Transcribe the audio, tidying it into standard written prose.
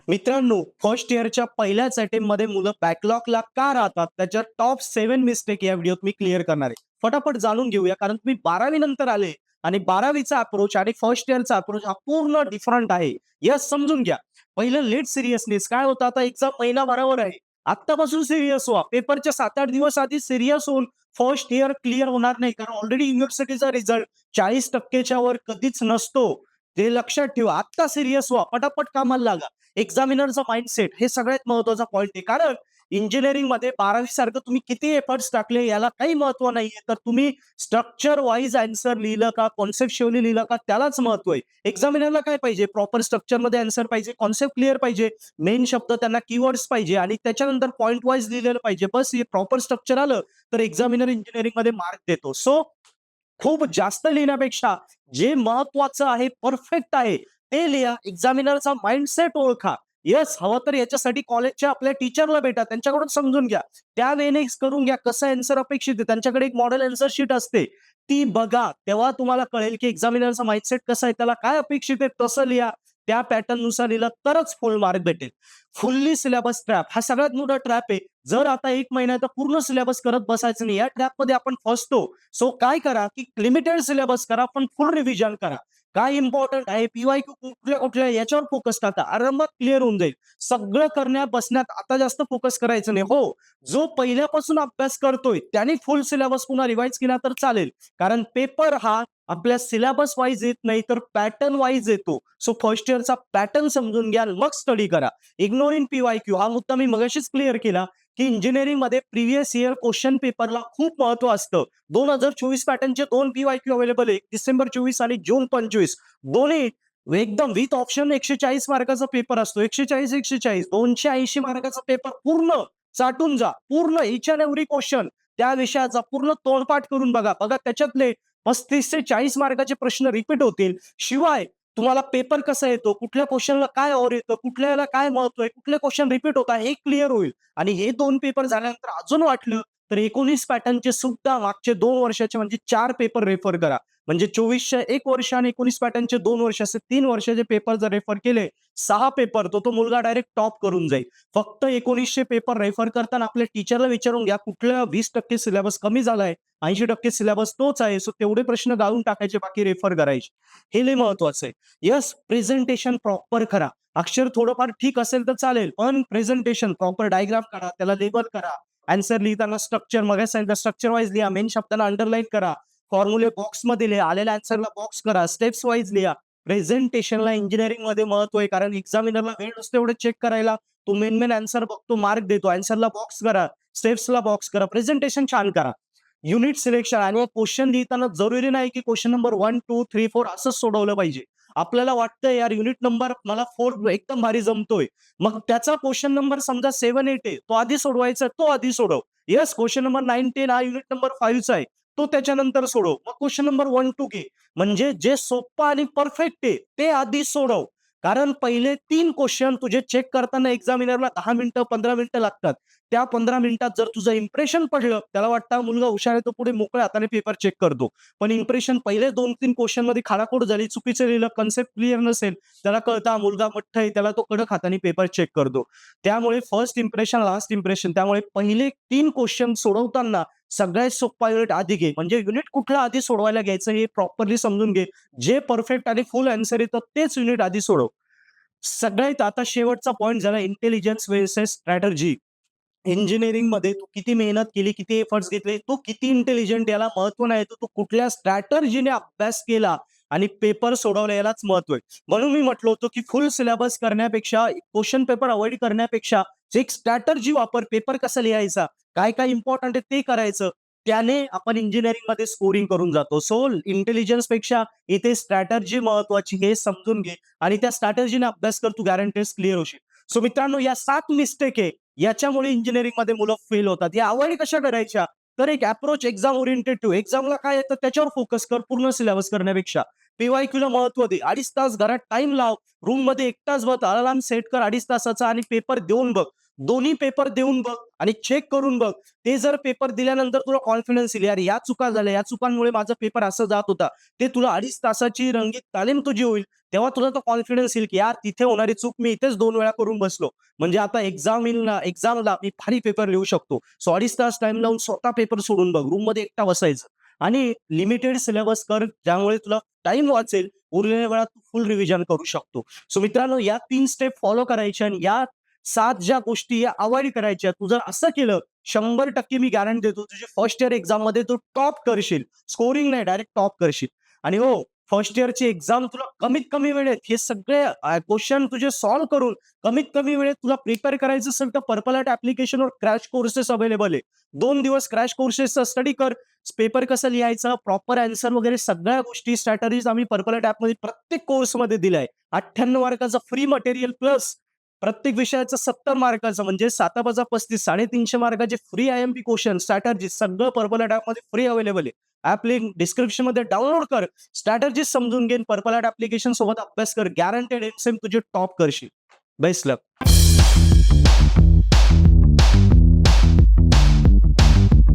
मित्रांनो, फर्स्ट इयरच्या पहिल्याच अटेम्प्टमध्ये मुलं बॅकलॉगला का राहतात? त्याच्या टॉप 7 मिस्टेक या व्हिडिओत मी क्लिअर करणार आहे. फटाफट जाणून घेऊया, कारण तुम्ही 12वी नंतर आले आणि 12वीचा अप्रोच आणि फर्स्ट इयरचा अप्रोच हा पूर्ण डिफरंट आहे. यस, समजून घ्या. पहिलं लेट सिरियसनेस काय होतं, आता एक्झाम महिनाभरावर आहे. आत्तापासून सीरियस व्हा. पेपरच्या 7-8 दिवस आधी सीरियस होऊन फर्स्ट इयर क्लिअर होणार नाही. कारण ऑलरेडी युनिव्हर्सिटीचा रिझल्ट 40% वर कधीच नसतो. ते लक्षात ठेवा. आत्ता सीरियस व्हा. पटापट कामाला लागा. एक्झामिनरचा माइंडसेट हे सगळ्यात महत्त्वाचा पॉइंट आहे. कारण इंजिनिअरिंगमध्ये 12वी सारखं तुम्ही किती एफर्ट्स टाकले याला काही महत्त्व नाहीये. तर तुम्ही स्ट्रक्चर वाईज आन्सर लिहिलं का, कॉन्सेप्च्युअली लिहिलं का, त्यालाच महत्त्व आहे. एक्झामिनरला काय पाहिजे? प्रॉपर स्ट्रक्चरमध्ये आन्सर पाहिजे, कॉन्सेप्ट क्लिअर पाहिजे, मेन शब्द त्यांना कीवर्ड्स पाहिजे आणि त्याच्यानंतर पॉइंट वाईज लिहिलेलं पाहिजे. बस हे प्रॉपर स्ट्रक्चर आलं तर एक्झामिनर इंजिनिअरिंगमध्ये मार्क देतो. सो खूप जास्त लिहिण्यापेक्षा जे महत्वाचं आहे, परफेक्ट आहे, ते लिहा. एक्झामिनरचा माइंडसेट ओळखा. येस, हवं तर याच्यासाठी कॉलेजच्या आपल्या टीचरला भेटा, त्यांच्याकडून समजून घ्या. त्या वेने करून घ्या. कसं आन्सर अपेक्षित आहे, त्यांच्याकडे एक मॉडेल आन्सर शीट असते. ती बघा. तेव्हा तुम्हाला कळेल, की एक्झामिनरचा माइंडसेट कसा आहे, त्याला काय अपेक्षित आहे तसं लिहा. त्या पॅटर्ननुसार लिहिलं तरच फुल मार्क भेटेल. फुल्ली सिलेबस ट्रॅप हा सगळ्यात मोठा ट्रॅप आहे. जर आता 1 महिन्याचा पूर्ण सिलेबस करत बसायचं नाही, या ट्रॅपमध्ये आपण फसतो. सो काय करा, की लिमिटेड सिलेबस करा, पण फुल रिव्हिजन करा. काय इम्पॉर्टंट आहे, पी-वाय-क्यू कुठल्या-कुठल्या याच्यावर फोकस टाका. आरामात क्लिअर होऊन जाईल. सगळं करण्यात बसण्यात आता जास्त फोकस करायचं नाही. हो, जो पहिल्यापासून अभ्यास करतोय त्याने फुल सिलेबस पुन्हा रिवाईज केला तर चालेल. कारण पेपर हा आपल्या सिलेबस वाईज येत नाही, तर पॅटर्न वाईज येतो. सो फर्स्ट इयरचा पॅटर्न समजून घ्या, मग स्टडी करा. इग्नोरिंग पी-वाय-क्यू हा मुद्दा मी मगाशीच क्लिअर केला, की इंजिनिअरिंगमध्ये प्रिव्हियस इयर क्वेश्चन पेपरला खूप महत्त्व असतं. 2024 पॅटर्नचे 2 पी-वाय-क्यू अवेलेबल आहे. डिसेंबर 24 आणि जून 25 दोन्ही एकदम विथ ऑप्शन 140 मार्काचा पेपर असतो. 140-140 280 मार्काचा पेपर पूर्ण चाटून जा. पूर्ण ईच अँड एव्हरी क्वेश्चन त्या विषयाचा पूर्ण तोंडपाठ करून बघा. बघा त्याच्यातले 35 ते 40 मार्काचे प्रश्न रिपीट होतील. शिवाय तुम्हाला पेपर कसा येतो, कुठल्या क्वेश्चनला काय ऑर येतं, कुठल्याला काय महत्व आहे, कुठले क्वेश्चन रिपीट होत आहे, हे क्लिअर होईल. आणि हे 2 पेपर झाल्यानंतर अजून वाटलं तर 19 पॅटर्नचे सुद्धा मागचे 2 वर्षाचे म्हणजे 4 पेपर रेफर करा. म्हणजे 24च्या 1 वर्ष आणि 19 पॅटर्नचे 2 वर्ष असे 3 वर्षाचे पेपर जर रेफर केले, 6 पेपर तो मुलगा डायरेक्ट टॉप करून जाईल. फक्त 1900 पेपर रेफर करताना आपल्या टीचरला विचारून घ्या, कुठल्या 20% सिलेबस कमी झालाय, 80% सिलेबस तोच आहे. सो तेवढे प्रश्न गाळून टाकायचे, बाकी रेफर करायचे. हे लय महत्वाचं आहे. येस, प्रेझेंटेशन प्रॉपर करा. अक्षर थोडंफार ठीक असेल तर चालेल, पण प्रेझेंटेशन प्रॉपर डायग्राम काढा, त्याला लेबल करा. आन्सर लिहिताना स्ट्रक्चर मगाच सांगितलं, स्ट्रक्चर वाईज लिहा. मेन शब्दाला अंडरलाईन करा. फॉर्म्युले बॉक्समध्ये लिहा. आलेल्या आन्सरला बॉक्स करा. स्टेप्स वाईज लिहा. प्रेझेंटेशनला इंजिनिअरिंगमध्ये महत्व आहे, कारण एक्झामिनरला वेळ नसतो एवढं चेक करायला. तो मेन आन्सर बघतो, मार्क देतो. आन्सरला बॉक्स करा. स्टेप्सला बॉक्स करा. प्रेझेंटेशन छान करा. युनिट सिलेक्शन आणि क्वेश्चन लिहिताना जरुरी नाही, की क्वेश्चन नंबर 1, 2, 3, 4 असंच सोडवलं पाहिजे. आपल्याला वाटतं यार युनिट नंबर मला 4 एकदम भारी जमतोय. मग त्याचा क्वेश्चन नंबर समजा 7, 8 आहे. तो आधी सोडवायचा, तो आधी सोडव. येस, क्वेश्चन नंबर 9, 10 हा युनिट नंबर 5चा आहे. तो त्याच्यानंतर सोडव. मग क्वेश्चन नंबर 1, 2 घे. म्हणजे जे सोप्पं आणि परफेक्ट आहे ते आधी सोडव. कारण पहिले 3 क्वेश्चन तुझे चेक करताना एक्झामिनरला 10 मिनिटं, 15 मिनिटं लागतात. त्या 15 मिनिटात जर तुझं इम्प्रेशन पडलं, त्याला वाटतं हा मुलगा हुशार आहे, तो पुढे मोकळ्या हाताने पेपर चेक करतो. पण इम्प्रेशन पहिले 2-3 क्वेश्चनमध्ये खाडाखोड झाली, चुकीचं लिहिलं, कन्सेप्ट क्लिअर नसेल, त्याला कळतं हा मुलगा मठ्ठ आहे, त्याला तो कडक हाताने पेपर चेक करतो. त्यामुळे फर्स्ट इम्प्रेशन, लास्ट इम्प्रेशन. त्यामुळे पहिले 3 क्वेश्चन सोडवताना सगळ्यात सोप्पा युनिट आधी घे. म्हणजे युनिट कुठला आधी सोडवायला घ्यायचं हे प्रॉपरली समजून घे. जे परफेक्ट आणि फुल आन्सर येतं तेच युनिट आधी सोडव. सगळ्यात आता शेवटचा पॉइंट झाला इंटेलिजन्स व्हर्सेस स्ट्रॅटेजी. इंजिनिअरिंगमध्ये तू किती मेहनत केली, किती एफर्ट्स घेतले, तू किती इंटेलिजंट याला महत्व नाही. तर तू कुठल्या स्ट्रॅटर्जीने अभ्यास केला आणि पेपर सोडवला यालाच महत्व आहे. म्हणून मी म्हटलं होतं, की फुल सिलेबस करण्यापेक्षा, क्वेश्चन पेपर अव्हॉइड करण्यापेक्षा एक स्ट्रॅटर्जी वापर. पेपर कसा लिहायचा, काय-काय इम्पोर्टंट आहे ते करायचं. त्याने आपण इंजिनिअरिंगमध्ये स्कोरिंग करून जातो. सो इंटेलिजन्सपेक्षा इथे स्ट्रॅटर्जी महत्वाची हे समजून घे आणि त्या स्ट्रॅटर्जीने अभ्यास कर, तू गॅरंटीज क्लिअर होशील. सो मित्रांनो, या 7 मिस्टेक आहे याच्यामुळे इंजिनिअरिंगमध्ये मुलं फेल होतात. या अव्हॉइड कशा करायच्या? तर एक अप्रोच एक्झाम ओरिएंटेड ठेव. एक्झामला काय येतं त्याच्यावर फोकस कर पूर्ण सिलेबस करण्यापेक्षा. पी-वाय-क्यूला महत्त्व दे. 2.5 तास घरात टाईम लाव. रूममध्ये एकटाच बस. अलार्म सेट कर 2.5 तासाचा आणि पेपर देऊन बघ. दोन्ही पेपर देऊन बघ आणि चेक करून बघ. ते जर पेपर दिल्यानंतर तुला कॉन्फिडन्स येईल, यार या चुका झाल्या, या चुकांमुळे माझा पेपर असं जात होता. ते तुला 2.5 तासाची रंगीत तालीम तुझी होईल. तेव्हा तुला तो कॉन्फिडन्स येईल, की यार तिथे होणारी चूक मी इथेच 2 वेळा करून बसलो. म्हणजे आता एक्झाम येईल ना, एक्झामला मी भारी पेपर लिहू शकतो. सो 2.5 तास टाईम लावून स्वतः पेपर सोडून बघ. रूममध्ये एकटा बसायचं आणि लिमिटेड सिलेबस कर, ज्यामुळे तुला टाईम वाचेल. उरलेल्या वेळात तू फुल रिव्हिजन करू शकतो. सो मित्रांनो, या 3 स्टेप फॉलो करायच्या आणि या 7 ज्या गोष्टी या अव्हॉइड करायच्या. तू जर असं केलं 100% मी गॅरंटी देतो तुझी फर्स्ट इयर एक्झाममध्ये तू टॉप करशील. स्कोरिंग नाही, डायरेक्ट टॉप करशील. आणि हो, फर्स्ट इयरची एक्झाम तुला कमीत कमी वेळेत हे सगळे क्वेश्चन तुझे सॉल्व्ह करून कमीत कमी वेळेत तुला प्रिपेअर करायचं असेल तर पर्पल आर्ट ॲप्लिकेशनवर क्रॅश कोर्सेस अवेलेबल आहे. 2 दिवस क्रॅश कोर्सेसचा स्टडी कर. पेपर कसं लिहायचं, प्रॉपर आन्सर वगैरे सगळ्या गोष्टी, स्ट्रॅटेजीज आम्ही पर्पल आर्ट ॲपमध्ये प्रत्येक कोर्समध्ये दिलाय. 98 मार्काचा फ्री मटेरियल प्लस प्रत्येक विषयाचं 70 मार्काचं म्हणजे 7+35 350 मार्काचे फ्री आय-एम-पी क्वेश्चन, स्ट्रॅटेजी सगळं पर्पल आर्ट ॲपमध्ये फ्री अवेलेबल आहे. ॲप लिंक डिस्क्रिप्शनमध्ये डाउनलोड कर. स्ट्रॅटेजीज समजून घे. पर्पल आर्ट ॲप्लिकेशन सोबत अभ्यास कर. गॅरंटेड एमसेम तुझे टॉप करशील. बेस्ट लक.